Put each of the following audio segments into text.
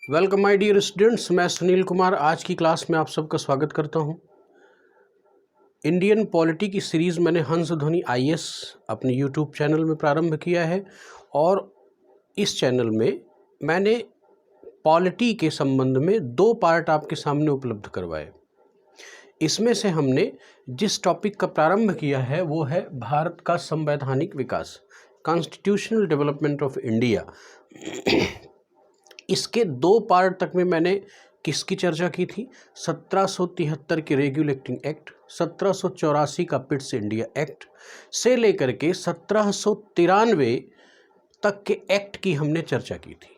Welcome my dear students, मैं सुनील कुमार आज की क्लास में आप सबका स्वागत करता हूं। इंडियन पॉलिटी की सीरीज़ मैंने हंस ध्वनि आईएएस अपने यूट्यूब चैनल में प्रारंभ किया है और इस चैनल में मैंने पॉलिटी के संबंध में 2 पार्ट आपके सामने उपलब्ध करवाए। इसमें से हमने जिस टॉपिक का प्रारंभ किया है वो है भारत का संवैधानिक विकास, कॉन्स्टिट्यूशनल डेवलपमेंट ऑफ इंडिया। इसके 2 पार्ट तक में मैंने किसकी चर्चा की थी? 1773 के रेगुलेटिंग एक्ट, 1784 का पिट्स इंडिया एक्ट से लेकर के 1793 तक के एक्ट की हमने चर्चा की थी।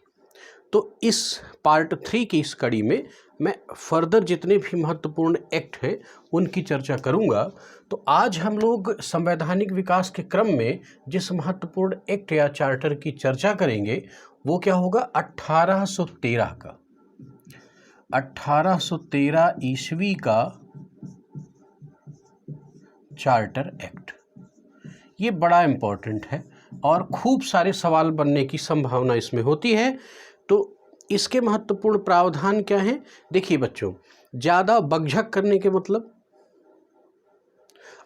तो इस पार्ट 3 की इस कड़ी में मैं फर्दर जितने भी महत्वपूर्ण एक्ट हैं उनकी चर्चा करूंगा। तो आज हम लोग संवैधानिक विकास के क्रम में जिस महत्वपूर्ण एक्ट या चार्टर की चर्चा करेंगे वो क्या होगा? 1813 का 1813 ईस्वी का चार्टर एक्ट। ये बड़ा इम्पोर्टेंट है और खूब सारे सवाल बनने की संभावना इसमें होती है। तो इसके महत्वपूर्ण प्रावधान क्या हैं? देखिए बच्चों, ज़्यादा बकझक करने के मतलब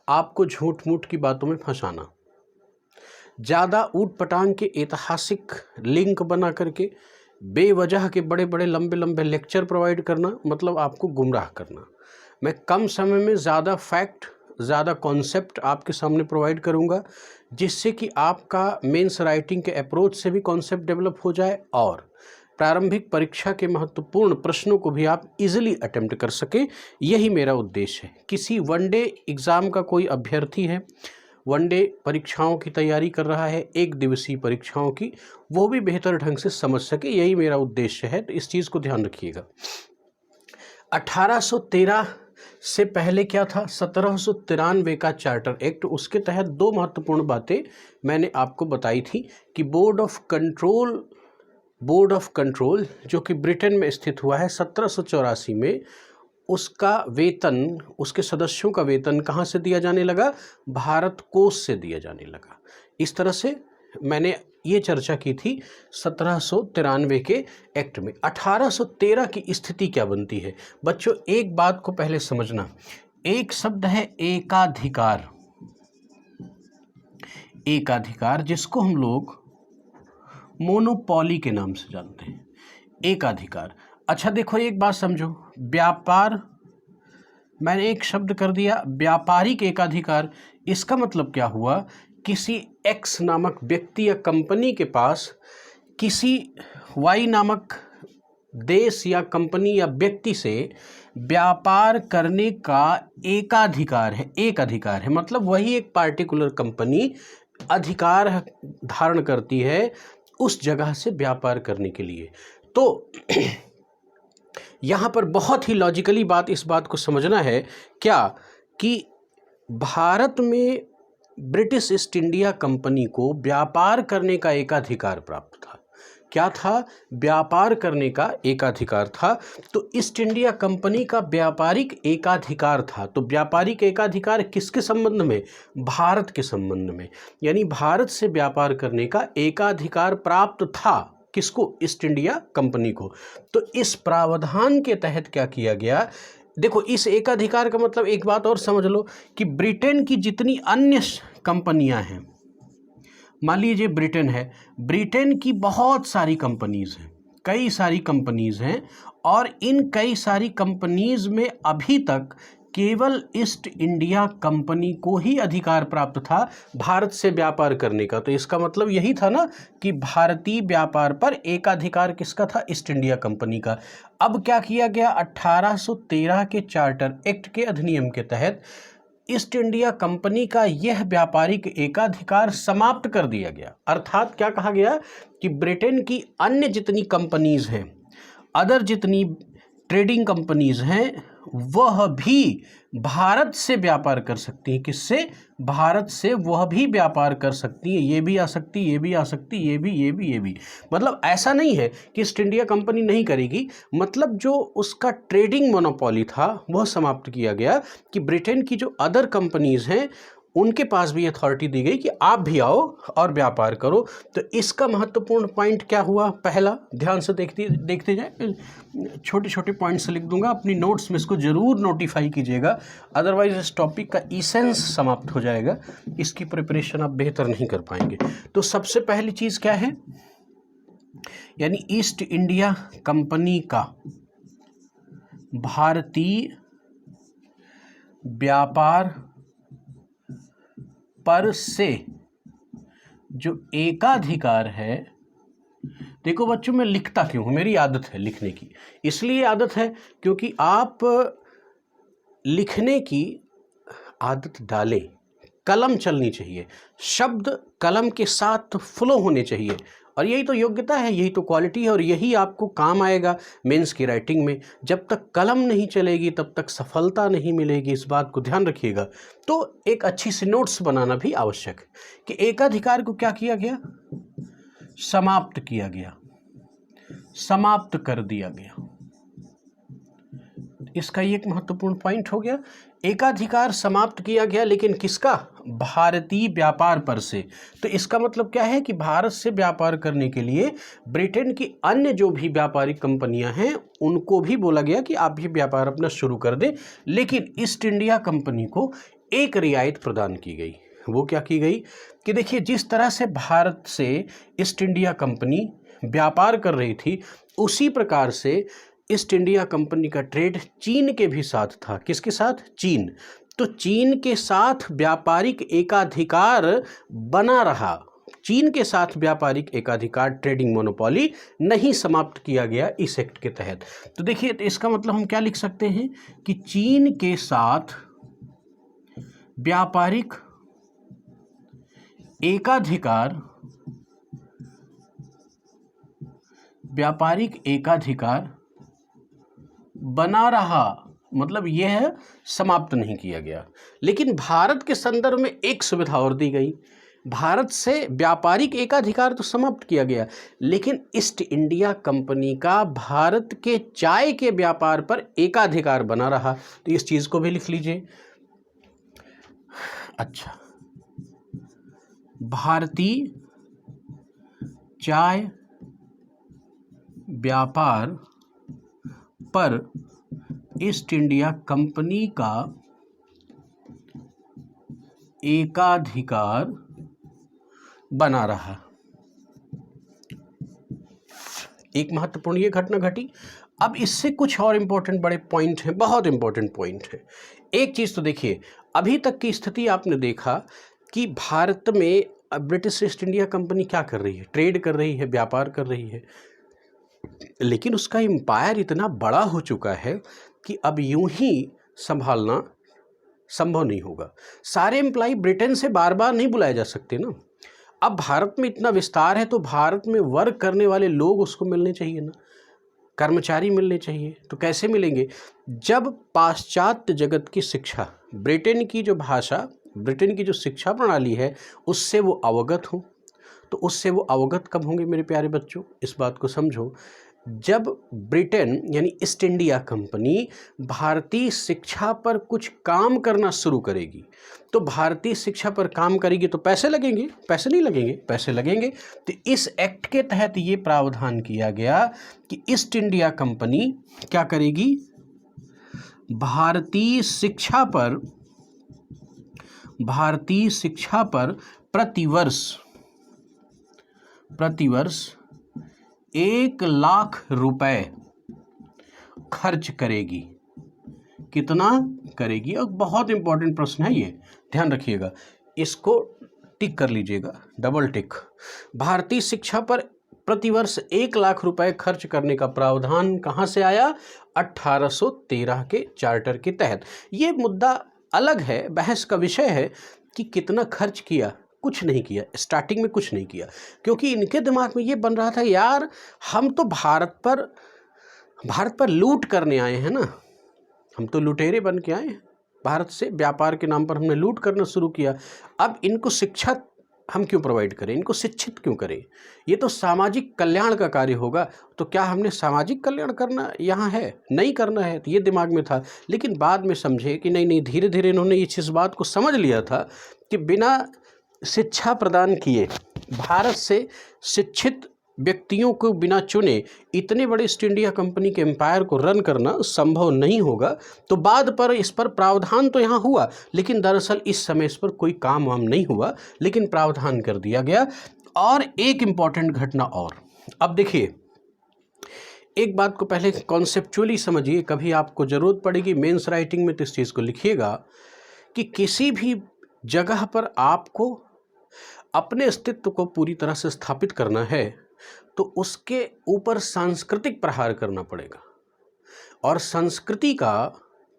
आपको झूठ मूठ की बातों में फंसाना, ज़्यादा ऊट पटांग के ऐतिहासिक लिंक बना करके बेवजह के बड़े बड़े लंबे लंबे लेक्चर प्रोवाइड करना, मतलब आपको गुमराह करना। मैं कम समय में ज़्यादा फैक्ट, ज़्यादा कॉन्सेप्ट आपके सामने प्रोवाइड करूंगा जिससे कि आपका मेंस राइटिंग के अप्रोच से भी कॉन्सेप्ट डेवलप हो जाए और प्रारंभिक परीक्षा के महत्वपूर्ण प्रश्नों को भी आप इजीली अटेम्प्ट कर सकें। यही मेरा उद्देश्य है। किसी वनडे एग्ज़ाम का कोई अभ्यर्थी है, वनडे परीक्षाओं की तैयारी कर रहा है, 1 दिवसीय परीक्षाओं की, वो भी बेहतर ढंग से समझ सके, यही मेरा उद्देश्य है। तो इस चीज़ को ध्यान रखिएगा। 1813 से पहले क्या था? 1793 का चार्टर एक्ट। उसके तहत 2 महत्वपूर्ण बातें मैंने आपको बताई थी कि बोर्ड ऑफ कंट्रोल जो कि ब्रिटेन में स्थित हुआ है 1784 में, उसका वेतन, उसके सदस्यों का वेतन कहाँ से दिया जाने लगा? भारत कोष से दिया जाने लगा। इस तरह से मैंने ये चर्चा की थी 1793 के एक्ट में। 1813 की स्थिति क्या बनती है? बच्चों एक बात को पहले समझना, एक शब्द है एकाधिकार। एकाधिकार जिसको हम लोग मोनोपोली के नाम से जानते हैं, एकाधिकार। अच्छा देखो एक बात समझो, व्यापार, मैंने एक शब्द कर दिया व्यापारिक एकाधिकार। इसका मतलब क्या हुआ? किसी एक्स नामक व्यक्ति या कंपनी के पास किसी वाई नामक देश या कंपनी या व्यक्ति से व्यापार करने का एकाधिकार है। एक अधिकार है मतलब वही एक पार्टिकुलर कंपनी अधिकार धारण करती है उस जगह से व्यापार करने के लिए। तो यहाँ पर बहुत ही लॉजिकली इस बात को समझना है क्या कि भारत में ब्रिटिश ईस्ट इंडिया कंपनी को व्यापार करने का एकाधिकार प्राप्त था। क्या था? व्यापार करने का एकाधिकार था। तो ईस्ट इंडिया कंपनी का व्यापारिक एकाधिकार था। तो व्यापारिक एकाधिकार किसके संबंध में? भारत के संबंध में। यानी भारत से व्यापार करने का एकाधिकार प्राप्त था। किसको? ईस्ट इंडिया कंपनी को। तो इस प्रावधान के तहत क्या किया गया? देखो इस एकाधिकार का मतलब एक बात और समझ लो कि ब्रिटेन की जितनी अन्य कंपनियां हैं, मान लीजिए ब्रिटेन है, ब्रिटेन की बहुत सारी कंपनीज हैं, कई सारी कंपनीज हैं और इन कई सारी कंपनीज में अभी तक केवल ईस्ट इंडिया कंपनी को ही अधिकार प्राप्त था भारत से व्यापार करने का। तो इसका मतलब यही था ना कि भारतीय व्यापार पर एकाधिकार किसका था? ईस्ट इंडिया कंपनी का। अब क्या किया गया? 1813 के चार्टर एक्ट के अधिनियम के तहत ईस्ट इंडिया कंपनी का यह व्यापारिक एकाधिकार समाप्त कर दिया गया। अर्थात क्या कहा गया कि ब्रिटेन की अन्य जितनी कंपनीज हैं, अदर जितनी ट्रेडिंग कंपनीज हैं, वह भी भारत से व्यापार कर सकती हैं। किससे? भारत से वह भी व्यापार कर सकती है। ये भी आ सकती, ये भी आ सकती, ये भी। मतलब ऐसा नहीं है कि ईस्ट इंडिया कंपनी नहीं करेगी, मतलब जो उसका ट्रेडिंग मोनोपोली था वह समाप्त किया गया कि ब्रिटेन की जो अदर कंपनीज हैं उनके पास भी अथॉरिटी दी गई कि आप भी आओ और व्यापार करो। तो इसका महत्वपूर्ण पॉइंट क्या हुआ? पहला, ध्यान से देखते जाए, छोटे छोटे पॉइंट्स लिख दूंगा अपनी नोट्स में, इसको जरूर नोटिफाई कीजिएगा, अदरवाइज इस टॉपिक का इसेंस समाप्त हो जाएगा, इसकी प्रिपरेशन आप बेहतर नहीं कर पाएंगे। तो सबसे पहली चीज़ क्या है? यानी ईस्ट इंडिया कंपनी का भारतीय व्यापार पर से जो एकाधिकार है, देखो बच्चों मैं लिखता क्यों हूँ, मेरी आदत है लिखने की, इसलिए आदत है क्योंकि आप लिखने की आदत डालें, कलम चलनी चाहिए, शब्द कलम के साथ फ्लो होने चाहिए, और यही तो योग्यता है, यही तो क्वालिटी है, और यही आपको काम आएगा मेंस की राइटिंग में। जब तक कलम नहीं चलेगी तब तक सफलता नहीं मिलेगी, इस बात को ध्यान रखिएगा। तो एक अच्छी सी नोट्स बनाना भी आवश्यक है कि एकाधिकार को क्या किया गया? समाप्त किया गया, समाप्त कर दिया गया। इसका एक महत्वपूर्ण पॉइंट हो गया, एकाधिकार समाप्त किया गया, लेकिन किसका? भारतीय व्यापार पर से। तो इसका मतलब क्या है कि भारत से व्यापार करने के लिए ब्रिटेन की अन्य जो भी व्यापारिक कंपनियां हैं उनको भी बोला गया कि आप भी व्यापार अपना शुरू कर दें, लेकिन ईस्ट इंडिया कंपनी को एक रियायत प्रदान की गई। वो क्या की गई कि देखिए, जिस तरह से भारत से ईस्ट इंडिया कंपनी व्यापार कर रही थी, उसी प्रकार से ईस्ट इंडिया कंपनी का ट्रेड चीन के भी साथ था। किसके साथ? चीन। तो चीन के साथ व्यापारिक एकाधिकार बना रहा, चीन के साथ व्यापारिक एकाधिकार, ट्रेडिंग मोनोपोली नहीं समाप्त किया गया इस एक्ट के तहत। तो देखिए, तो इसका मतलब हम क्या लिख सकते हैं कि चीन के साथ व्यापारिक एकाधिकार बना रहा, मतलब यह है समाप्त नहीं किया गया। लेकिन भारत के संदर्भ में एक सुविधा और दी गई, भारत से व्यापारिक एकाधिकार तो समाप्त किया गया, लेकिन ईस्ट इंडिया कंपनी का भारत के चाय के व्यापार पर एकाधिकार बना रहा। तो इस चीज को भी लिख लीजिए। अच्छा, भारतीय चाय व्यापार पर ईस्ट इंडिया कंपनी का एकाधिकार बना रहा। एक महत्वपूर्ण ये घटना घटी। अब इससे कुछ और इंपॉर्टेंट बड़े पॉइंट हैं, बहुत इंपॉर्टेंट पॉइंट है। एक चीज तो देखिए, अभी तक की स्थिति आपने देखा कि भारत में ब्रिटिश ईस्ट इंडिया कंपनी क्या कर रही है? ट्रेड कर रही है, व्यापार कर रही है, लेकिन उसका एम्पायर इतना बड़ा हो चुका है कि अब यूं ही संभालना संभव नहीं होगा। सारे एम्प्लॉय ब्रिटेन से बार बार नहीं बुलाए जा सकते ना। अब भारत में इतना विस्तार है तो भारत में वर्क करने वाले लोग उसको मिलने चाहिए ना, कर्मचारी मिलने चाहिए। तो कैसे मिलेंगे? जब पाश्चात्य जगत की शिक्षा, ब्रिटेन की जो भाषा, ब्रिटेन की जो शिक्षा प्रणाली है उससे वो अवगत हो। तो उससे वो अवगत कब होंगे मेरे प्यारे बच्चों? इस बात को समझो, जब ब्रिटेन यानी ईस्ट इंडिया कंपनी भारतीय शिक्षा पर कुछ काम करना शुरू करेगी, तो भारतीय शिक्षा पर काम करेगी तो पैसे लगेंगे, पैसे नहीं लगेंगे? पैसे लगेंगे। तो इस एक्ट के तहत ये प्रावधान किया गया कि ईस्ट इंडिया कंपनी क्या करेगी? भारतीय शिक्षा पर प्रतिवर्ष 1 लाख रुपए खर्च करेगी। कितना करेगी? और बहुत इंपॉर्टेंट प्रश्न है ये, ध्यान रखिएगा, इसको टिक कर लीजिएगा, डबल टिक। भारतीय शिक्षा पर प्रतिवर्ष 1 लाख रुपए खर्च करने का प्रावधान कहां से आया? 1813 के चार्टर के तहत। ये मुद्दा अलग है, बहस का विषय है कि कितना खर्च किया। कुछ नहीं किया, स्टार्टिंग में कुछ नहीं किया, क्योंकि इनके दिमाग में ये बन रहा था, यार हम तो भारत पर लूट करने आए हैं ना, हम तो लुटेरे बन के आए हैं, भारत से व्यापार के नाम पर हमने लूट करना शुरू किया। अब इनको शिक्षा हम क्यों प्रोवाइड करें, इनको शिक्षित क्यों करें, ये तो सामाजिक कल्याण का कार्य होगा। तो क्या हमने सामाजिक कल्याण करना यहाँ है, नहीं करना है, तो ये दिमाग में था। लेकिन बाद में समझे कि नहीं नहीं, धीरे धीरे इन्होंने इस बात को समझ लिया था कि बिना शिक्षा प्रदान किए, भारत से शिक्षित व्यक्तियों को बिना चुने इतने बड़े ईस्ट इंडिया कंपनी के एम्पायर को रन करना संभव नहीं होगा। तो बाद पर इस पर प्रावधान तो यहाँ हुआ, लेकिन दरअसल इस समय इस पर कोई काम वाम नहीं हुआ, लेकिन प्रावधान कर दिया गया। और एक इम्पॉर्टेंट घटना और, अब देखिए एक बात को पहले कॉन्सेप्चुअली समझिए, कभी आपको ज़रूरत पड़ेगी मेंस राइटिंग में तो इस चीज़ को लिखिएगा कि किसी भी जगह पर आपको अपने अस्तित्व को पूरी तरह से स्थापित करना है तो उसके ऊपर सांस्कृतिक प्रहार करना पड़ेगा। और संस्कृति का,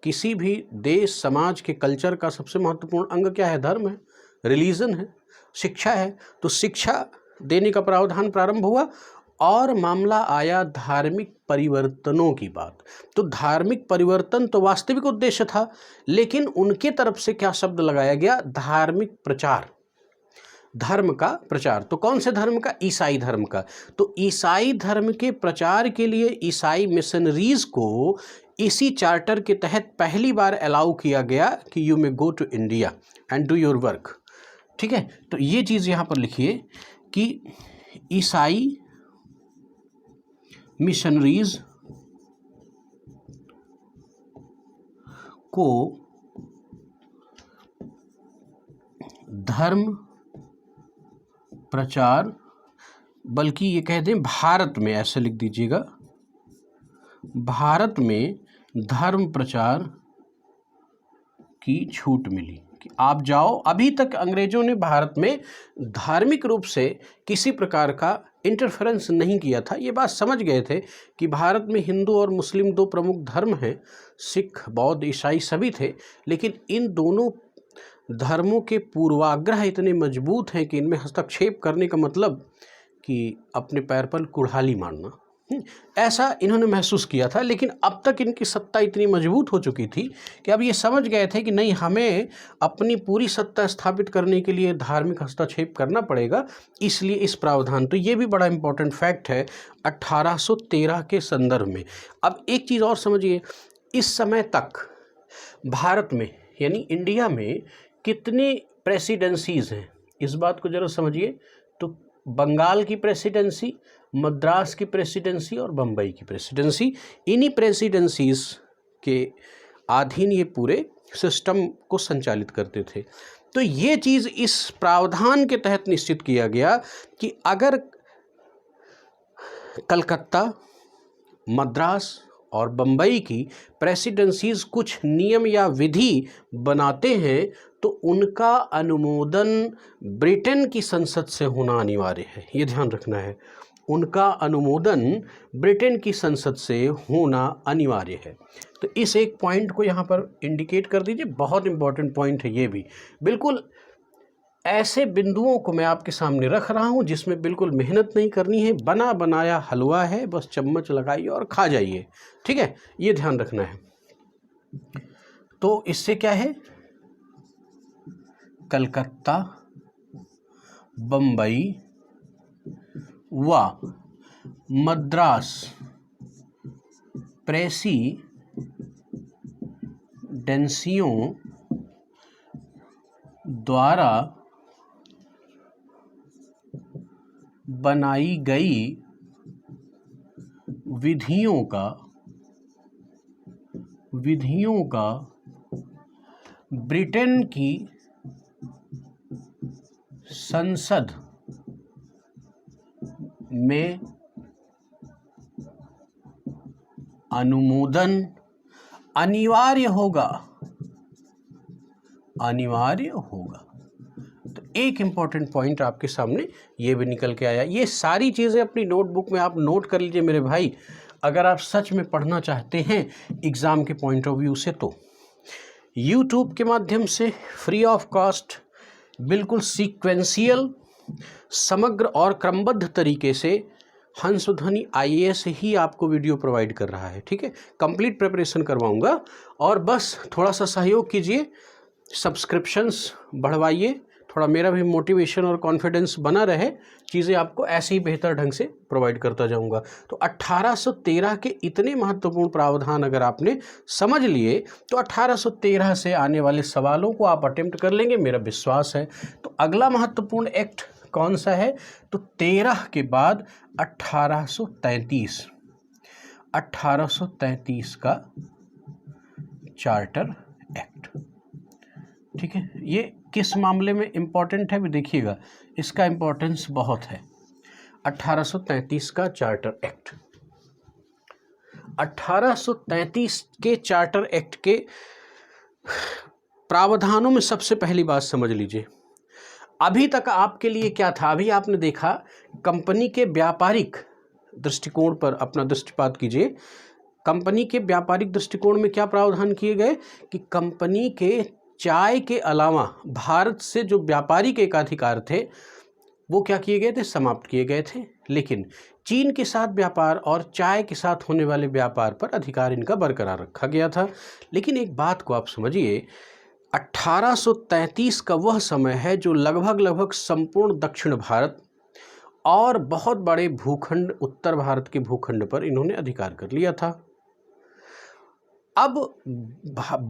किसी भी देश समाज के कल्चर का सबसे महत्वपूर्ण अंग क्या है? धर्म है, रिलीजन है, शिक्षा है। तो शिक्षा देने का प्रावधान प्रारंभ हुआ और मामला आया धार्मिक परिवर्तनों की बात। तो धार्मिक परिवर्तन तो वास्तविक उद्देश्य था, लेकिन उनके तरफ से क्या शब्द लगाया गया? धार्मिक प्रचार, धर्म का प्रचार। तो कौन से धर्म का? ईसाई धर्म का। तो ईसाई धर्म के प्रचार के लिए ईसाई मिशनरीज को इसी चार्टर के तहत पहली बार अलाउ किया गया कि you may go to India and do your work. ठीक है, तो ये चीज़ यहाँ पर लिखिए कि ईसाई मिशनरीज को धर्म प्रचार, बल्कि ये कह दें भारत में, ऐसे लिख दीजिएगा, भारत में धर्म प्रचार की छूट मिली कि आप जाओ। अभी तक अंग्रेजों ने भारत में धार्मिक रूप से किसी प्रकार का इंटरफेरेंस नहीं किया था। ये बात समझ गए थे कि भारत में हिंदू और मुस्लिम दो प्रमुख धर्म हैं, सिख, बौद्ध, ईसाई सभी थे, लेकिन इन दोनों धर्मों के पूर्वाग्रह इतने मजबूत हैं कि इनमें हस्तक्षेप करने का मतलब कि अपने पैर पर कुल्हाड़ी मारना, ऐसा इन्होंने महसूस किया था। लेकिन अब तक इनकी सत्ता इतनी मजबूत हो चुकी थी कि अब ये समझ गए थे कि नहीं, हमें अपनी पूरी सत्ता स्थापित करने के लिए धार्मिक हस्तक्षेप करना पड़ेगा, इसलिए इस प्रावधान। तो ये भी बड़ा इंपॉर्टेंट फैक्ट है 1813 के संदर्भ में। अब एक चीज़ और समझिए, इस समय तक भारत में यानी इंडिया में कितनी प्रेसिडेंसीज़ हैं, इस बात को ज़रा समझिए। तो बंगाल की प्रेसिडेंसी, मद्रास की प्रेसिडेंसी और बम्बई की प्रेसिडेंसी, इन्हीं प्रेसिडेंसीज़ के अधीन ये पूरे सिस्टम को संचालित करते थे। तो ये चीज़ इस प्रावधान के तहत निश्चित किया गया कि अगर कलकत्ता, मद्रास और बम्बई की प्रेसिडेंसीज़ कुछ नियम या विधि बनाते हैं तो उनका अनुमोदन ब्रिटेन की संसद से होना अनिवार्य है। ये ध्यान रखना है, उनका अनुमोदन ब्रिटेन की संसद से होना अनिवार्य है। तो इस एक पॉइंट को यहाँ पर इंडिकेट कर दीजिए, बहुत इंपॉर्टेंट पॉइंट है ये भी। बिल्कुल ऐसे बिंदुओं को मैं आपके सामने रख रहा हूँ जिसमें बिल्कुल मेहनत नहीं करनी है, बना बनाया हलवा है, बस चम्मच लगाइए और खा जाइए। ठीक है, ये ध्यान रखना है। तो इससे क्या है, कलकत्ता, बम्बई व मद्रास प्रेसिडेंसियों द्वारा बनाई गई विधियों का ब्रिटेन की संसद में अनुमोदन अनिवार्य होगा। तो एक इम्पॉर्टेंट पॉइंट आपके सामने ये भी निकल के आया। ये सारी चीज़ें अपनी नोटबुक में आप नोट कर लीजिए मेरे भाई, अगर आप सच में पढ़ना चाहते हैं एग्ज़ाम के पॉइंट ऑफ व्यू से। तो यूट्यूब के माध्यम से फ्री ऑफ कॉस्ट, बिल्कुल सीक्वेंशियल, समग्र और क्रमबद्ध तरीके से हंसध्वनि IAS ही आपको वीडियो प्रोवाइड कर रहा है। ठीक है, कंप्लीट प्रिपरेशन करवाऊंगा और बस थोड़ा सा सहयोग कीजिए, सब्सक्रिप्शंस बढ़वाइए, थोड़ा मेरा भी मोटिवेशन और कॉन्फिडेंस बना रहे, चीज़ें आपको ऐसे ही बेहतर ढंग से प्रोवाइड करता जाऊंगा। तो 1813 के इतने महत्वपूर्ण प्रावधान अगर आपने समझ लिए तो 1813 से आने वाले सवालों को आप अटेम्प्ट कर लेंगे, मेरा विश्वास है। तो अगला महत्वपूर्ण एक्ट कौन सा है? तो 13 के बाद 1833, 1833 का चार्टर एक्ट। ठीक है, ये किस मामले में इंपॉर्टेंट है भी देखिएगा, इसका इंपॉर्टेंस बहुत है। 1833 का चार्टर एक्ट, 1833 के चार्टर एक्ट के प्रावधानों में सबसे पहली बात समझ लीजिए। अभी तक आपके लिए क्या था? अभी आपने देखा कंपनी के व्यापारिक दृष्टिकोण पर अपना दृष्टिपात कीजिए। कंपनी के व्यापारिक दृष्टिकोण में क्या प्रावधान किए गए कि कंपनी के चाय के अलावा भारत से जो व्यापारिक एकाधिकार थे वो क्या किए गए थे? समाप्त किए गए थे। लेकिन चीन के साथ व्यापार और चाय के साथ होने वाले व्यापार पर अधिकार इनका बरकरार रखा गया था। लेकिन एक बात को आप समझिए, 1833 का वह समय है जो लगभग संपूर्ण दक्षिण भारत और बहुत बड़े भूखंड उत्तर भारत के भूखंड पर इन्होंने अधिकार कर लिया था। अब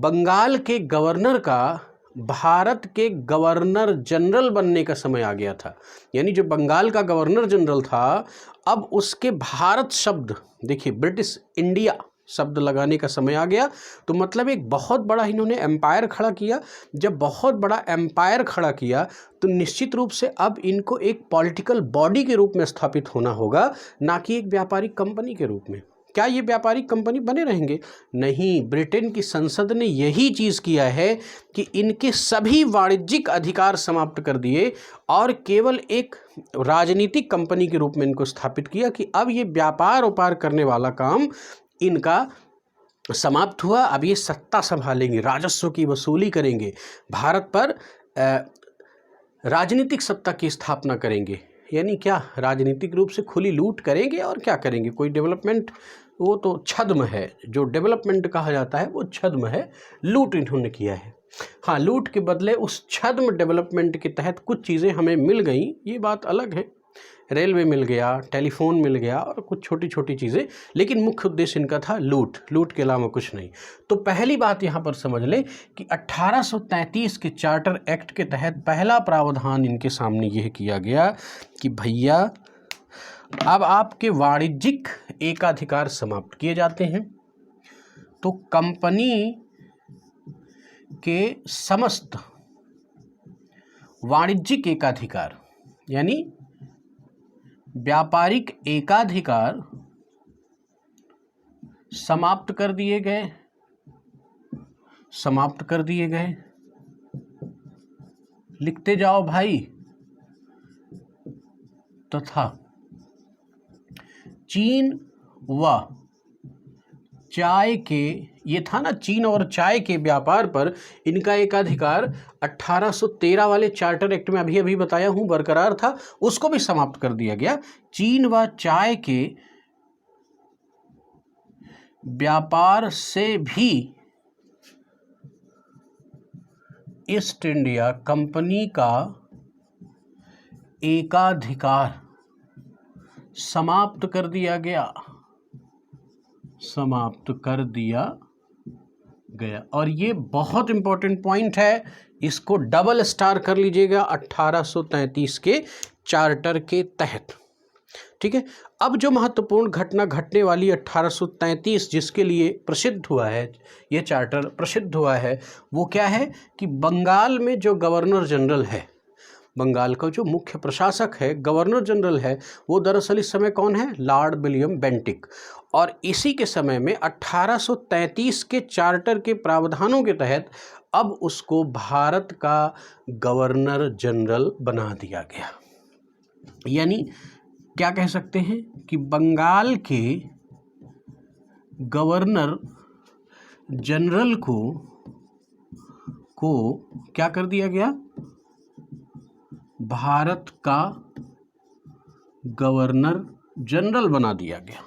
बंगाल के गवर्नर का भारत के गवर्नर जनरल बनने का समय आ गया था। यानी जो बंगाल का गवर्नर जनरल था, अब उसके भारत शब्द, देखिए ब्रिटिश इंडिया शब्द लगाने का समय आ गया। तो मतलब एक बहुत बड़ा इन्होंने एम्पायर खड़ा किया। जब बहुत बड़ा एम्पायर खड़ा किया तो निश्चित रूप से अब इनको एक पॉलिटिकल बॉडी के रूप में स्थापित होना होगा, ना कि एक व्यापारिक कंपनी के रूप में। क्या ये व्यापारिक कंपनी बने रहेंगे? नहीं, ब्रिटेन की संसद ने यही चीज़ किया है कि इनके सभी वाणिज्यिक अधिकार समाप्त कर दिए और केवल एक राजनीतिक कंपनी के रूप में इनको स्थापित किया कि अब ये व्यापार उपार करने वाला काम इनका समाप्त हुआ। अब ये सत्ता संभालेंगे, राजस्व की वसूली करेंगे, भारत पर राजनीतिक सत्ता की स्थापना करेंगे। यानी क्या? राजनीतिक रूप से खुली लूट करेंगे और क्या करेंगे? कोई डेवलपमेंट, वो तो छद्म है, जो डेवलपमेंट कहा जाता है वो छद्म है, लूट इन्होंने किया है। हाँ, लूट के बदले उस छद्म डेवलपमेंट के तहत कुछ चीज़ें हमें मिल गई, ये बात अलग है। रेलवे मिल गया, टेलीफोन मिल गया और कुछ छोटी छोटी चीज़ें, लेकिन मुख्य उद्देश्य इनका था लूट, लूट के अलावा कुछ नहीं। तो पहली बात यहाँ पर समझ लें कि 1833 के चार्टर एक्ट के तहत पहला प्रावधान इनके सामने यह किया गया कि भैया अब आपके वाणिज्यिक एकाधिकार समाप्त किए जाते हैं, तो कंपनी के समस्त वाणिज्यिक एकाधिकार यानी व्यापारिक एकाधिकार समाप्त कर दिए गए, समाप्त कर दिए गए। लिखते जाओ भाई। तथा चीन व चाय के, ये था ना, चीन और चाय के व्यापार पर इनका एकाधिकार 1813 वाले चार्टर एक्ट में अभी अभी बताया हूं बरकरार था, उसको भी समाप्त कर दिया गया। चीन व चाय के व्यापार से भी ईस्ट इंडिया कंपनी का एकाधिकार समाप्त कर दिया गया, समाप्त कर दिया गया। और ये बहुत इंपॉर्टेंट पॉइंट है, इसको डबल स्टार कर लीजिएगा 1833 के चार्टर के तहत। ठीक है, अब जो महत्वपूर्ण घटना घटने वाली 1833 जिसके लिए प्रसिद्ध हुआ है, ये चार्टर प्रसिद्ध हुआ है, वो क्या है कि बंगाल में जो गवर्नर जनरल है, बंगाल का जो मुख्य प्रशासक है, गवर्नर जनरल है, वो दरअसल इस समय कौन है? Lord William Bentinck. और इसी के समय में 1833 के चार्टर के प्रावधानों के तहत अब उसको भारत का गवर्नर जनरल बना दिया गया। यानी क्या कह सकते हैं कि बंगाल के गवर्नर जनरल को क्या कर दिया गया? भारत का गवर्नर जनरल बना दिया गया,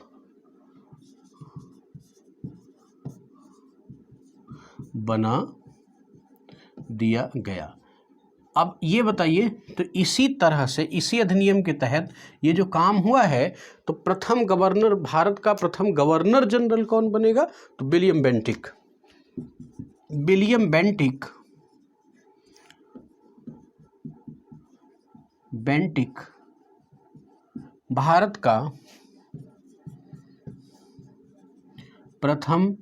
बना दिया गया। अब ये बताइए, तो इसी तरह से इसी अधिनियम के तहत ये जो काम हुआ है, तो प्रथम गवर्नर, भारत का प्रथम गवर्नर जनरल कौन बनेगा? तो William Bentinck. William Bentinck Bharat का प्रथम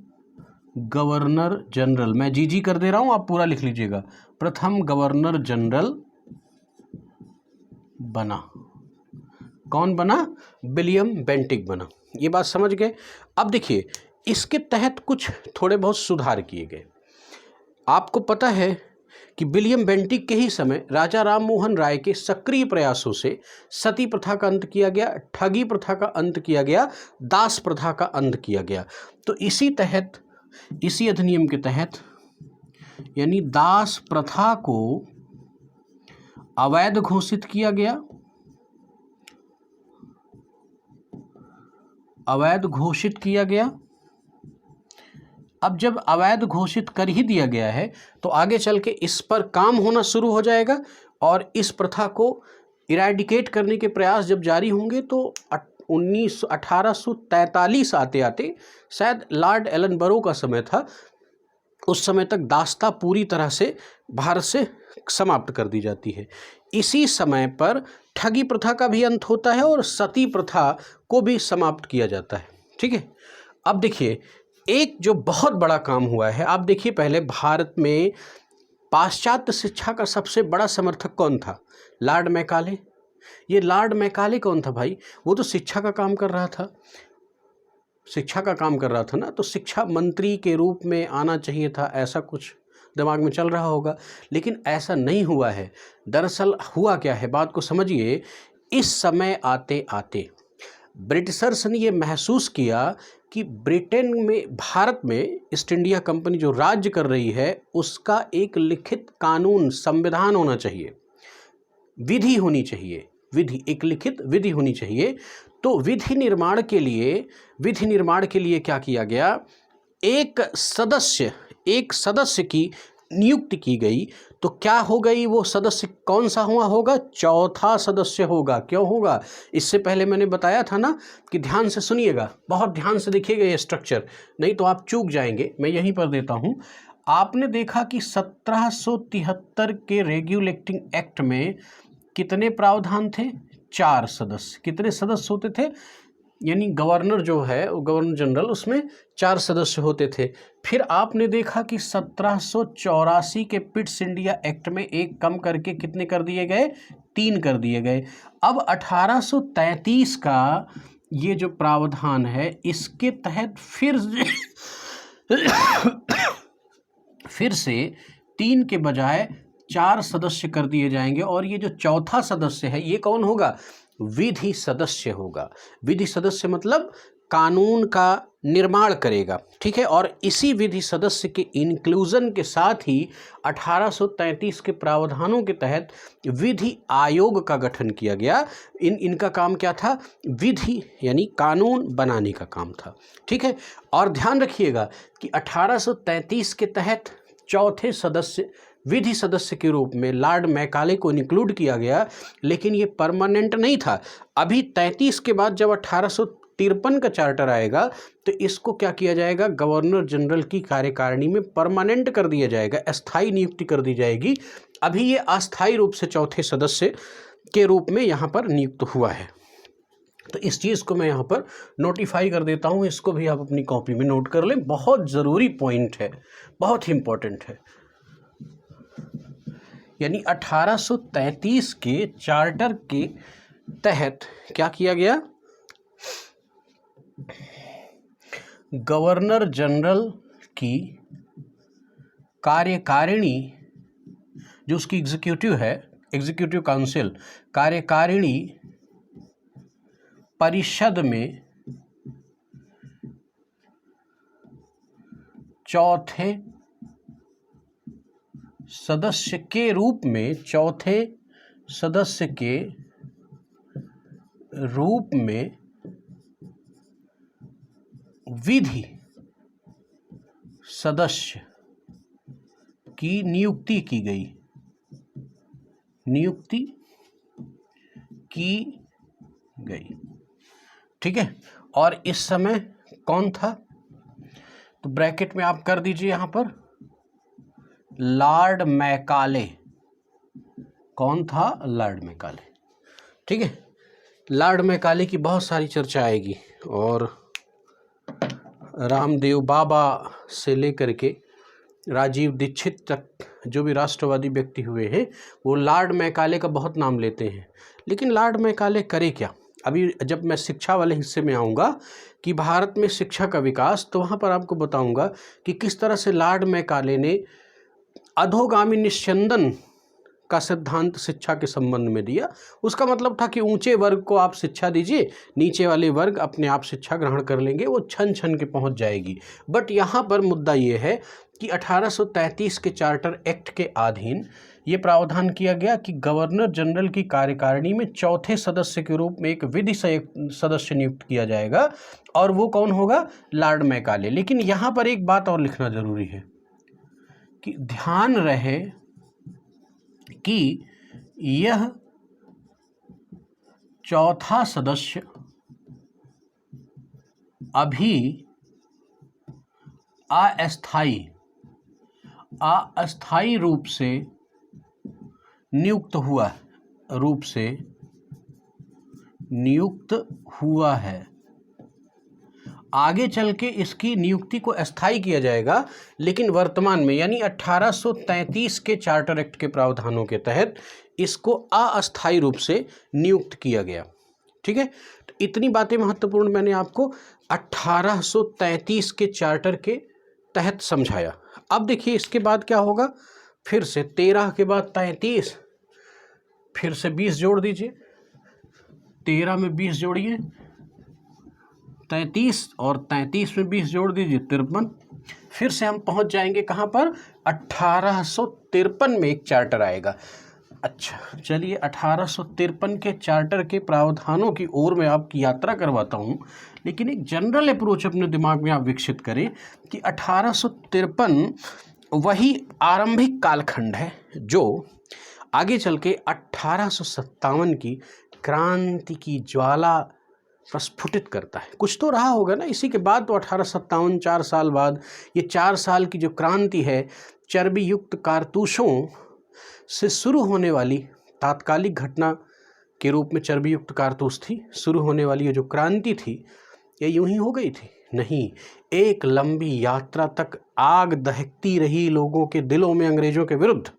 गवर्नर जनरल, मैं जी कर दे रहा हूं, आप पूरा लिख लीजिएगा, प्रथम गवर्नर जनरल बना। कौन बना? विलियम बेंटिक बना। ये बात समझ गए? अब देखिए, इसके तहत कुछ थोड़े बहुत सुधार किए गए। आपको पता है कि विलियम बेंटिक के ही समय राजा राम मोहन राय के सक्रिय प्रयासों से सती प्रथा का अंत किया गया, ठगी प्रथा का अंत किया गया, दास प्रथा का अंत किया गया। तो इसी अधिनियम के तहत यानी दास प्रथा को अवैध घोषित किया गया। अवैध घोषित किया गया। अब जब अवैध घोषित कर ही दिया गया है, तो आगे चल के इस पर काम होना शुरू हो जाएगा, और इस प्रथा को इरेडिकेट करने के प्रयास जब जारी होंगे, तो 1843 आते आते, शायद लॉर्ड एलनबरो का समय था, उस समय तक दासता पूरी तरह से भारत से समाप्त कर दी जाती है। इसी समय पर ठगी प्रथा का भी अंत होता है और सती प्रथा को भी समाप्त किया जाता है। ठीक है, अब देखिए, एक जो बहुत बड़ा काम हुआ है, आप देखिए, पहले भारत में पाश्चात्य शिक्षा का सबसे बड़ा समर्थक कौन था? Lord Macaulay. ये लॉर्ड मैकाले कौन था भाई? वो तो शिक्षा का काम कर रहा था, शिक्षा का काम कर रहा था ना, तो शिक्षा मंत्री के रूप में आना चाहिए था, ऐसा कुछ दिमाग में चल रहा होगा, लेकिन ऐसा नहीं हुआ है। दरअसल हुआ क्या है, बात को समझिए। इस समय आते आते ब्रिटिशर्स ने ये महसूस किया कि ब्रिटेन में, भारत में ईस्ट इंडिया कंपनी जो राज्य कर रही है, उसका एक लिखित कानून, संविधान होना चाहिए, विधि होनी चाहिए, विधि, एक लिखित विधि होनी चाहिए। तो विधि निर्माण के लिए क्या किया गया? एक सदस्य की नियुक्ति की गई। तो क्या हो गई वो सदस्य? कौन सा होगा? चौथा सदस्य होगा। क्यों होगा? इससे पहले मैंने बताया था ना कि ध्यान से सुनिएगा, बहुत ध्यान से देखिएगा ये स्ट्रक्चर, नहीं तो आप चूक जाएंगे। मैं यहीं पर देता हूं। आपने देखा कि 1773 के रेगुलेटिंग एक्ट में कितने प्रावधान थे? 4 सदस्य। कितने सदस्य होते थे? यानी गवर्नर जो है, गवर्नर जनरल, उसमें 4 सदस्य होते थे। फिर आपने देखा कि 1784 के पिट्स इंडिया एक्ट में एक कम करके कितने कर दिए गए? 3 कर दिए गए। अब 1833 का ये जो प्रावधान है, इसके तहत फिर से 3 के बजाय 4 सदस्य कर दिए जाएंगे, और ये जो चौथा सदस्य है, ये कौन होगा? विधि सदस्य होगा। विधि सदस्य मतलब कानून का निर्माण करेगा। ठीक है, और इसी विधि सदस्य के इंक्लूजन के साथ ही 1833 के प्रावधानों के तहत विधि आयोग का गठन किया गया। इनका काम क्या था? विधि यानी कानून बनाने का काम था। ठीक है, और ध्यान रखिएगा कि 1833 के तहत चौथे सदस्य, विधि सदस्य के रूप में लॉर्ड मैकाले को इंक्लूड किया गया, लेकिन ये परमानेंट नहीं था। अभी 33 के बाद जब 1853 का चार्टर आएगा, तो इसको क्या किया जाएगा? गवर्नर जनरल की कार्यकारिणी में परमानेंट कर दिया जाएगा, अस्थायी नियुक्ति कर दी जाएगी। अभी ये अस्थायी रूप से चौथे सदस्य के रूप में यहाँ पर नियुक्त हुआ है। तो इस चीज़ को मैं यहाँ पर नोटिफाई कर देता हूँ, इसको भी आप अपनी कॉपी में नोट कर लें, बहुत ज़रूरी पॉइंट है, बहुत ही इंपॉर्टेंट है। यानी 1833 के चार्टर के तहत क्या किया गया? गवर्नर जनरल की कार्यकारिणी, जो उसकी एग्जीक्यूटिव है, एग्जीक्यूटिव काउंसिल, कार्यकारिणी परिषद में चौथे सदस्य के रूप में, चौथे सदस्य के रूप में विधि सदस्य की नियुक्ति की गई। नियुक्ति की गई। ठीक है, और इस समय कौन था, तो ब्रैकेट में आप कर दीजिए यहां पर लॉर्ड मैकाले। कौन था, लॉर्ड मैकाले। ठीक है, लॉर्ड मैकाले की बहुत सारी चर्चा आएगी और रामदेव बाबा से लेकर के राजीव दीक्षित तक जो भी राष्ट्रवादी व्यक्ति हुए हैं वो लॉर्ड मैकाले का बहुत नाम लेते हैं। लेकिन लॉर्ड मैकाले करे क्या, अभी जब मैं शिक्षा वाले हिस्से में आऊँगा कि भारत में शिक्षा का विकास, तो वहाँ पर आपको बताऊँगा कि किस तरह से लॉर्ड मैकाले ने अधोगामी निस्यंदन का सिद्धांत शिक्षा के संबंध में दिया। उसका मतलब था कि ऊंचे वर्ग को आप शिक्षा दीजिए, नीचे वाले वर्ग अपने आप शिक्षा ग्रहण कर लेंगे, वो छन छन के पहुंच जाएगी। बट यहाँ पर मुद्दा ये है कि 1833 के चार्टर एक्ट के अधीन ये प्रावधान किया गया कि गवर्नर जनरल की कार्यकारिणी में चौथे सदस्य के रूप में एक विधि सदस्य नियुक्त किया जाएगा, और वो कौन होगा, लॉर्ड मैकाले। लेकिन यहाँ पर एक बात और लिखना जरूरी है कि ध्यान रहे कि यह चौथा सदस्य अभी अस्थायी रूप से नियुक्त हुआ है। आगे चल के इसकी नियुक्ति को अस्थायी किया जाएगा, लेकिन वर्तमान में यानी 1833 के चार्टर एक्ट के प्रावधानों के तहत इसको अस्थायी रूप से नियुक्त किया गया। ठीक है, तो इतनी बातें महत्वपूर्ण मैंने आपको 1833 के चार्टर के तहत समझाया। अब देखिए इसके बाद क्या होगा, फिर से 13 के बाद 33, फिर से 20 जोड़ दीजिए, 13 में 20 जोड़िए 33 और 33 में 20 जोड़ दीजिए 53। फिर से हम पहुंच जाएंगे कहां पर, 1853 में एक चार्टर आएगा। अच्छा चलिए 1853 के चार्टर के प्रावधानों की ओर मैं आपकी यात्रा करवाता हूं, लेकिन एक जनरल अप्रोच अपने दिमाग में आप विकसित करें कि 1853 वही आरंभिक कालखंड है जो आगे चल के 1857 की क्रांति की ज्वाला प्रस्फुटित करता है। कुछ तो रहा होगा ना, इसी के बाद तो 1857 4 साल बाद ये 4 साल की जो क्रांति है, चर्बी युक्त कारतूसों से शुरू होने वाली तात्कालिक घटना के रूप में चर्बी युक्त कारतूस थी, शुरू होने वाली ये जो क्रांति थी ये यूं ही हो गई थी, नहीं, एक लंबी यात्रा तक आग दहकती रही लोगों के दिलों में अंग्रेजों के विरुद्ध।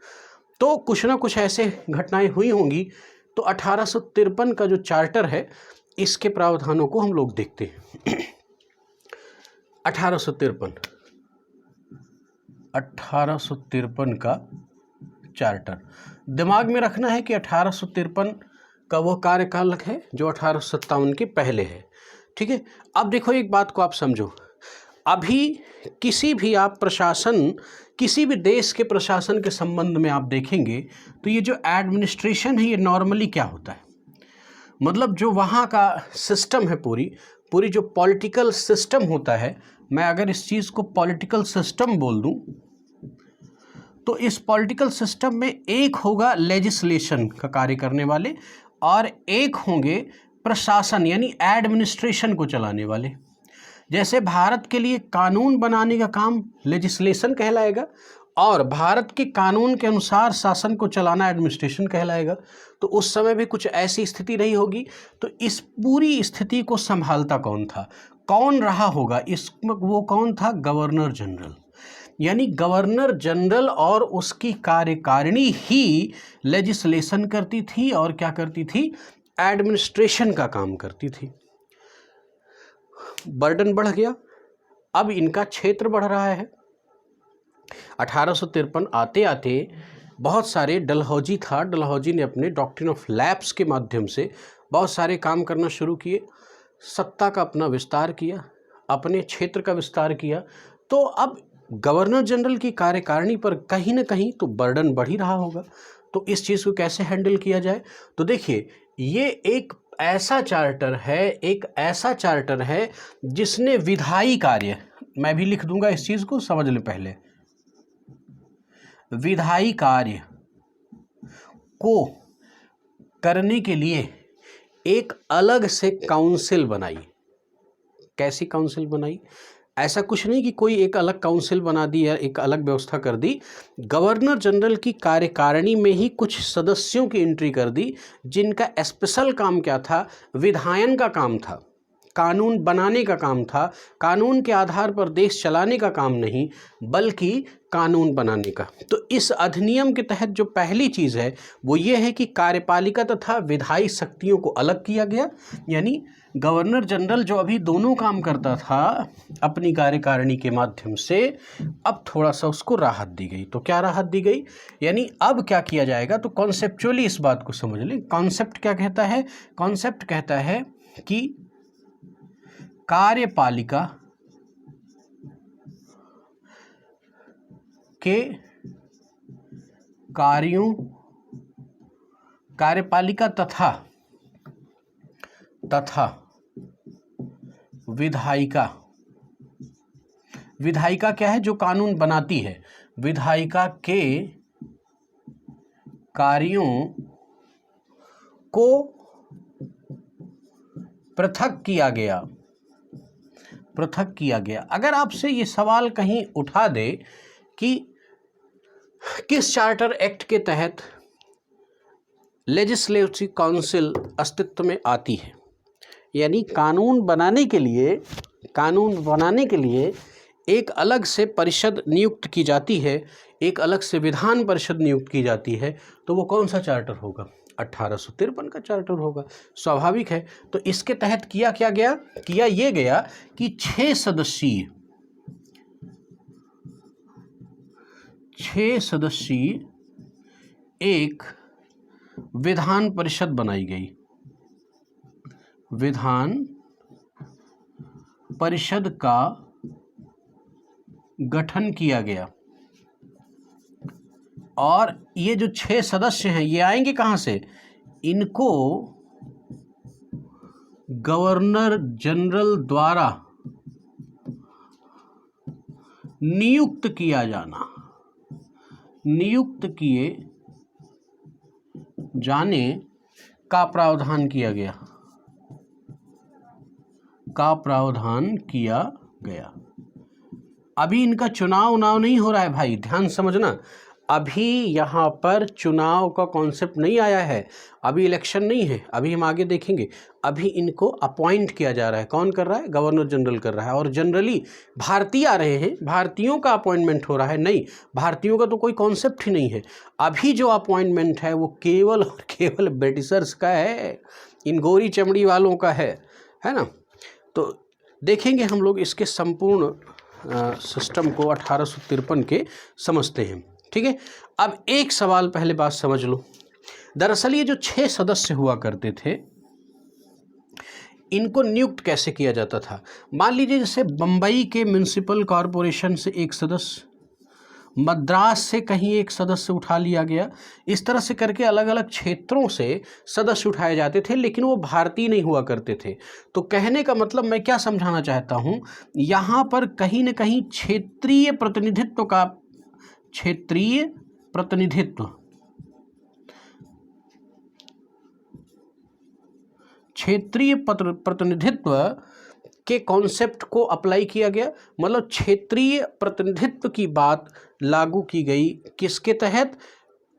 तो कुछ ना कुछ ऐसे घटनाएं हुई होंगी। तो 1853 का जो चार्टर है इसके प्रावधानों को हम लोग देखते हैं। 1853 का चार्टर दिमाग में रखना है कि 1853 का वो कार्यकाल है जो 1857 के पहले है। ठीक है, अब देखो एक बात को आप समझो, अभी किसी भी आप प्रशासन, किसी भी देश के प्रशासन के संबंध में आप देखेंगे तो ये जो एडमिनिस्ट्रेशन है ये नॉर्मली क्या होता है, मतलब जो वहाँ का सिस्टम है, पूरी जो पॉलिटिकल सिस्टम होता है, मैं अगर इस चीज़ को पॉलिटिकल सिस्टम बोल दूँ तो इस पॉलिटिकल सिस्टम में एक होगा लेजिस्लेशन का कार्य करने वाले और एक होंगे प्रशासन यानी एडमिनिस्ट्रेशन को चलाने वाले। जैसे भारत के लिए कानून बनाने का काम लेजिस्लेशन कहलाएगा और भारत के कानून के अनुसार शासन को चलाना एडमिनिस्ट्रेशन कहलाएगा। तो उस समय भी कुछ ऐसी स्थिति रही होगी। तो इस पूरी स्थिति को संभालता कौन था, कौन रहा होगा, वो कौन था, गवर्नर जनरल। यानी गवर्नर जनरल और उसकी कार्यकारिणी ही लेजिस्लेशन करती थी और क्या करती थी, एडमिनिस्ट्रेशन का काम करती थी। बर्डन बढ़ गया, अब इनका क्षेत्र बढ़ रहा है। 1853 आते आते बहुत सारे, डलहौजी था, डलहौजी ने अपने डॉक्ट्रिन ऑफ लैप्स के माध्यम से बहुत सारे काम करना शुरू किए, सत्ता का अपना विस्तार किया, अपने क्षेत्र का विस्तार किया। तो अब गवर्नर जनरल की कार्यकारिणी पर कहीं ना कहीं तो बर्डन बढ़ ही रहा होगा। तो इस चीज़ को कैसे हैंडल किया जाए, तो देखिए ये एक ऐसा चार्टर है जिसने विधायी कार्य, मैं भी लिख दूंगा इस चीज़ को, समझ लें पहले, विधायी कार्य को करने के लिए एक अलग से काउंसिल बनाई। कैसी काउंसिल बनाई? ऐसा कुछ नहीं कि कोई एक अलग काउंसिल बना दी या एक अलग व्यवस्था कर दी। गवर्नर जनरल की कार्यकारिणी में ही कुछ सदस्यों की एंट्री कर दी जिनका स्पेशल काम क्या था? विधायन का काम था, कानून बनाने का काम था। कानून के आधार पर देश चलाने का काम नहीं, बल्कि कानून बनाने का। तो इस अधिनियम के तहत जो पहली चीज़ है वो ये है कि कार्यपालिका तथा विधायी शक्तियों को अलग किया गया। यानी गवर्नर जनरल जो अभी दोनों काम करता था अपनी कार्यकारिणी के माध्यम से, अब थोड़ा सा उसको राहत दी गई। तो क्या राहत दी गई? यानी अब क्या किया जाएगा? तो कॉन्सेप्चुअली इस बात को समझ लें। कॉन्सेप्ट क्या कहता है? कॉन्सेप्ट कहता है कि कार्यपालिका के कार्यों, कार्यपालिका तथा विधायिका। विधायिका क्या है? जो कानून बनाती है। विधायिका के कार्यों को पृथक किया गया। पृथक किया गया। अगर आपसे ये सवाल कहीं उठा दे कि किस चार्टर एक्ट के तहत लेजिस्लेटिव काउंसिल अस्तित्व में आती है, यानी कानून बनाने के लिए एक अलग से परिषद नियुक्त की जाती है, एक अलग से विधान परिषद नियुक्त की जाती है, तो वो कौन सा चार्टर होगा? 1853 का चार्टर होगा। स्वाभाविक है। तो इसके तहत किया क्या गया? किया ये गया कि 6 सदस्यीय एक विधान परिषद बनाई गई। विधान परिषद का गठन किया गया। और ये जो 6 सदस्य हैं ये आएंगे कहाँ से? इनको गवर्नर जनरल द्वारा नियुक्त किया जाना। नियुक्त किए जाने का प्रावधान किया गया। अभी इनका चुनाव नहीं हो रहा है भाई, ध्यान समझना। अभी यहाँ पर चुनाव का कॉन्सेप्ट नहीं आया है, अभी इलेक्शन नहीं है, अभी हम आगे देखेंगे। अभी इनको अपॉइंट किया जा रहा है। कौन कर रहा है? गवर्नर जनरल कर रहा है। और जनरली भारतीय आ रहे हैं, भारतीयों का अपॉइंटमेंट हो रहा है। नहीं, भारतीयों का तो कोई कॉन्सेप्ट ही नहीं है। अभी जो अपॉइंटमेंट है वो केवल और केवल ब्रिटिशर्स का है, इन गोरी चमड़ी वालों का है ना। तो देखेंगे हम लोग इसके संपूर्ण सिस्टम को 1853 के समझते हैं। ठीक है। अब एक सवाल पहले बात समझ लो। दरअसल ये जो 6 सदस्य हुआ करते थे, इनको नियुक्त कैसे किया जाता था? मान लीजिए जैसे बम्बई के म्युनिसिपल कॉरपोरेशन से एक सदस्य, मद्रास से कहीं एक सदस्य उठा लिया गया। इस तरह से करके अलग अलग क्षेत्रों से सदस्य उठाए जाते थे, लेकिन वो भारतीय नहीं हुआ करते थे। तो कहने का मतलब मैं क्या समझाना चाहता हूँ, यहाँ पर कहीं न कहीं क्षेत्रीय प्रतिनिधित्व के कॉन्सेप्ट को अप्लाई किया गया। मतलब क्षेत्रीय प्रतिनिधित्व की बात लागू की गई। किसके तहत?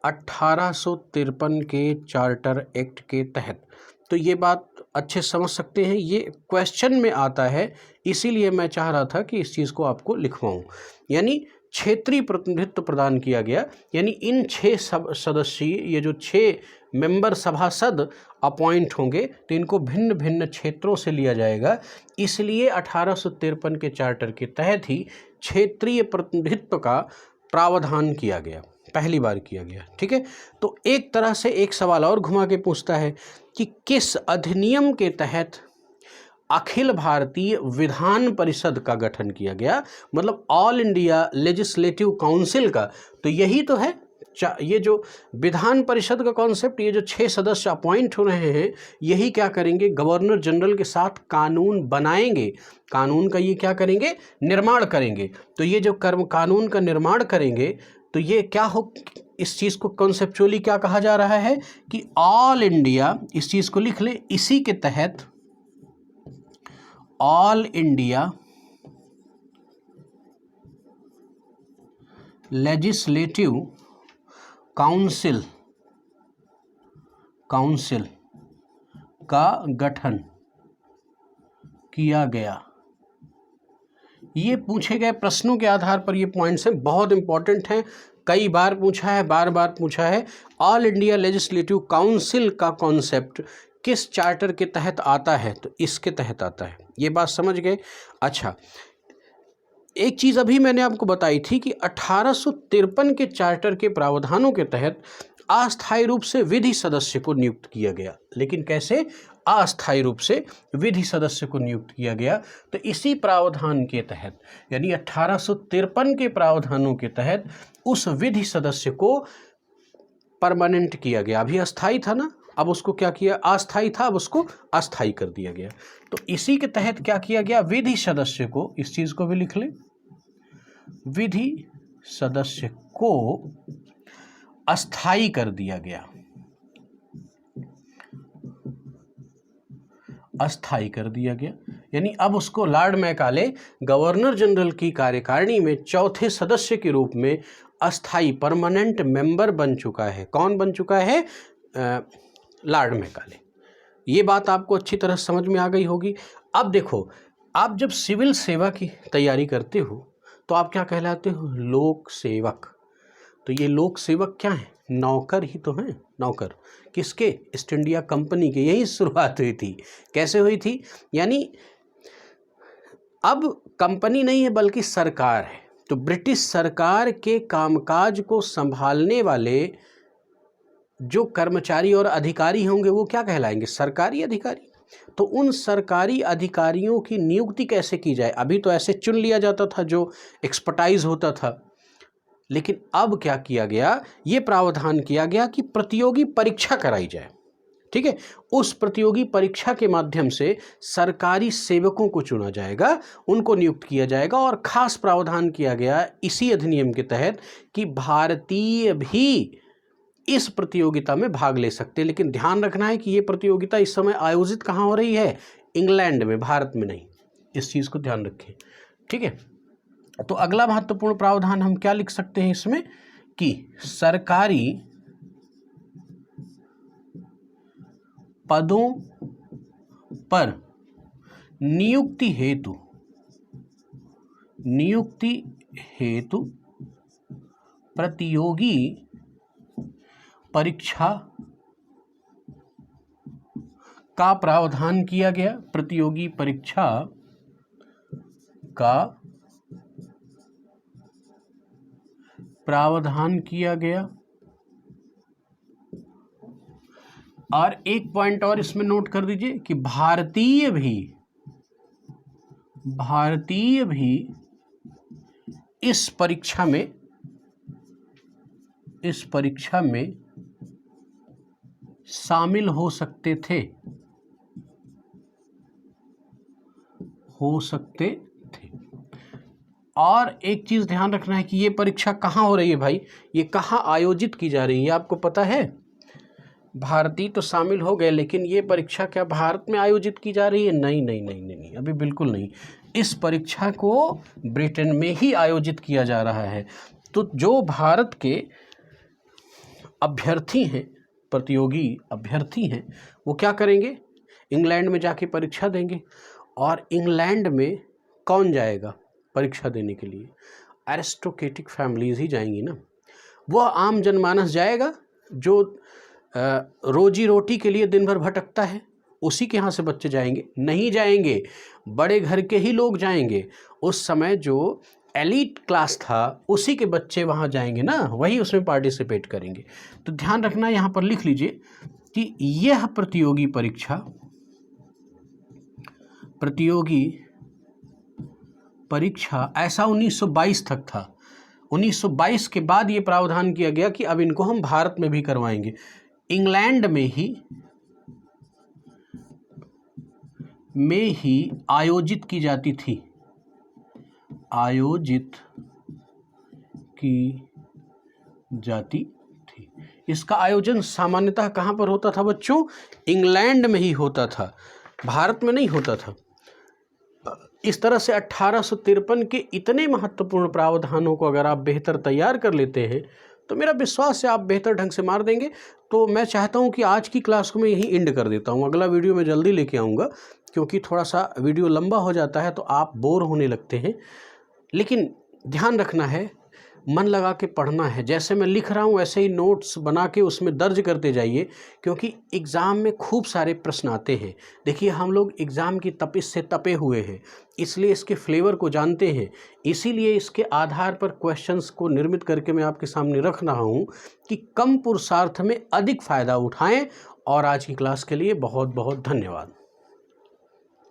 1853 के चार्टर एक्ट के तहत। तो ये बात अच्छे समझ सकते हैं, ये क्वेश्चन में आता है, इसीलिए मैं चाह रहा था कि इस चीज़ को आपको लिखवाऊं। यानी क्षेत्रीय प्रतिनिधित्व प्रदान किया गया। यानी इन 6 सदस्यीय, ये जो 6 मेंबर सभासद अपॉइंट होंगे, तो इनको भिन्न भिन्न क्षेत्रों से लिया जाएगा। इसलिए 1853 के चार्टर के तहत ही क्षेत्रीय प्रतिनिधित्व का प्रावधान किया गया, पहली बार किया गया। ठीक है। तो एक तरह से एक सवाल और घुमा के पूछता है कि किस अधिनियम के तहत अखिल भारतीय विधान परिषद का गठन किया गया? मतलब ऑल इंडिया लेजिस्लेटिव काउंसिल का। तो यही तो है ये जो विधान परिषद का कॉन्सेप्ट, ये जो 6 सदस्य अपॉइंट हो रहे हैं, यही क्या करेंगे? गवर्नर जनरल के साथ कानून बनाएंगे। कानून का ये क्या करेंगे? निर्माण करेंगे। तो ये जो कानून का निर्माण करेंगे, तो ये क्या इस चीज़ को कॉन्सेप्चुअली क्या कहा जा रहा है कि ऑल इंडिया, इस चीज़ को लिख ले, इसी के तहत ऑल इंडिया लेजिस्लेटिव काउंसिल का गठन किया गया। ये पूछे गए प्रश्नों के आधार पर ये पॉइंट्स हैं, बहुत इंपॉर्टेंट हैं, कई बार पूछा है, बार बार पूछा है। ऑल इंडिया लेजिस्लेटिव काउंसिल का कॉन्सेप्ट किस चार्टर के तहत आता है? तो इसके तहत आता है। ये बात समझ गए? अच्छा, एक चीज़ अभी मैंने आपको बताई थी कि 1853 के चार्टर के प्रावधानों के तहत अस्थायी रूप से विधि सदस्य को नियुक्त किया गया। लेकिन कैसे? अस्थायी रूप से विधि सदस्य को नियुक्त किया गया। तो इसी प्रावधान के तहत, यानी 1853 के प्रावधानों के तहत उस विधि सदस्य को परमानेंट किया गया। अभी अस्थायी था ना, अब उसको क्या किया? अस्थायी था, अब उसको अस्थायी कर दिया गया। तो इसी के तहत क्या किया गया? विधि सदस्य को, इस चीज को भी लिख ले, विधि सदस्य को अस्थायी कर दिया गया। अस्थायी कर दिया गया, यानी अब उसको लॉर्ड मैकाले गवर्नर जनरल की कार्यकारिणी में चौथे सदस्य के रूप में अस्थायी परमानेंट मेंबर बन चुका है। कौन बन चुका है? Lord Macaulay. ये बात आपको अच्छी तरह समझ में आ गई होगी। अब देखो, आप जब सिविल सेवा की तैयारी करते हो तो आप क्या कहलाते हो? लोक सेवक। तो ये लोक सेवक क्या है? नौकर ही तो हैं। नौकर किसके? ईस्ट इंडिया कंपनी के। यही शुरुआत हुई थी। कैसे हुई थी? यानी अब कंपनी नहीं है बल्कि सरकार है। तो ब्रिटिश सरकार के कामकाज को संभालने वाले जो कर्मचारी और अधिकारी होंगे वो क्या कहलाएंगे? सरकारी अधिकारी। तो उन सरकारी अधिकारियों की नियुक्ति कैसे की जाए? अभी तो ऐसे चुन लिया जाता था जो एक्सपर्टाइज होता था, लेकिन अब क्या किया गया? ये प्रावधान किया गया कि प्रतियोगी परीक्षा कराई जाए। ठीक है, उस प्रतियोगी परीक्षा के माध्यम से सरकारी सेवकों को चुना जाएगा, उनको नियुक्त किया जाएगा। और खास प्रावधान किया गया इसी अधिनियम के तहत कि भारतीय भी इस प्रतियोगिता में भाग ले सकते हैं। लेकिन ध्यान रखना है कि ये प्रतियोगिता इस समय आयोजित कहाँ हो रही है? इंग्लैंड में, भारत में नहीं। इस चीज़ को ध्यान रखें। ठीक है, तो अगला महत्वपूर्ण प्रावधान हम क्या लिख सकते हैं इसमें कि सरकारी पदों पर नियुक्ति हेतु प्रतियोगी परीक्षा का प्रावधान किया गया। प्रतियोगी परीक्षा का प्रावधान किया गया। और एक पॉइंट और इसमें नोट कर दीजिए कि भारतीय भी इस परीक्षा में शामिल हो सकते थे। और एक चीज ध्यान रखना है कि ये परीक्षा कहाँ हो रही है भाई? ये कहाँ आयोजित की जा रही है? आपको पता है? भारतीय तो शामिल हो गए, लेकिन ये परीक्षा क्या भारत में आयोजित की जा रही है? नहीं नहीं नहीं नहीं, नहीं, अभी बिल्कुल नहीं। इस परीक्षा को ब्रिटेन में ही आयोजित किया जा रहा है। तो जो भारत के अभ्यर्थी हैं, प्रतियोगी अभ्यर्थी हैं, वो क्या करेंगे? इंग्लैंड में जाके परीक्षा देंगे। और इंग्लैंड में कौन जाएगा परीक्षा देने के लिए? एरिस्टोक्रेटिक फैमिलीज ही जाएंगी ना। वह आम जनमानस जाएगा जो रोजी रोटी के लिए दिन भर भटकता है, उसी के यहाँ से बच्चे जाएंगे? नहीं जाएंगे, बड़े घर के ही लोग जाएंगे। उस समय जो एलीट क्लास था उसी के बच्चे वहाँ जाएंगे ना, वही उसमें पार्टिसिपेट करेंगे। तो ध्यान रखना, यहाँ पर लिख लीजिए कि यह प्रतियोगी परीक्षा ऐसा 1922 तक था। 1922 के बाद ये प्रावधान किया गया कि अब इनको हम भारत में भी करवाएंगे। इंग्लैंड में ही आयोजित की जाती थी। आयोजित की जाती इसका आयोजन सामान्यतः कहाँ पर होता था बच्चों? इंग्लैंड में ही होता था, भारत में नहीं होता था। इस तरह से 1853 के इतने महत्वपूर्ण प्रावधानों को अगर आप बेहतर तैयार कर लेते हैं तो मेरा विश्वास है आप बेहतर ढंग से मार देंगे। तो मैं चाहता हूं कि आज की क्लास को मैं यहीं एंड कर देता हूं, अगला वीडियो मैं जल्दी लेके आऊँगा, क्योंकि थोड़ा सा वीडियो लंबा हो जाता है तो आप बोर होने लगते हैं। लेकिन ध्यान रखना है, मन लगा के पढ़ना है, जैसे मैं लिख रहा हूँ वैसे ही नोट्स बना के उसमें दर्ज करते जाइए, क्योंकि एग्ज़ाम में खूब सारे प्रश्न आते हैं। देखिए हम लोग एग्ज़ाम की तपिश से तपे हुए हैं, इसलिए इसके फ्लेवर को जानते हैं, इसीलिए इसके आधार पर क्वेश्चंस को निर्मित करके मैं आपके सामने रख रहा हूँ कि कम पुरुषार्थ में अधिक फ़ायदा उठाएं। और आज की क्लास के लिए बहुत बहुत धन्यवाद।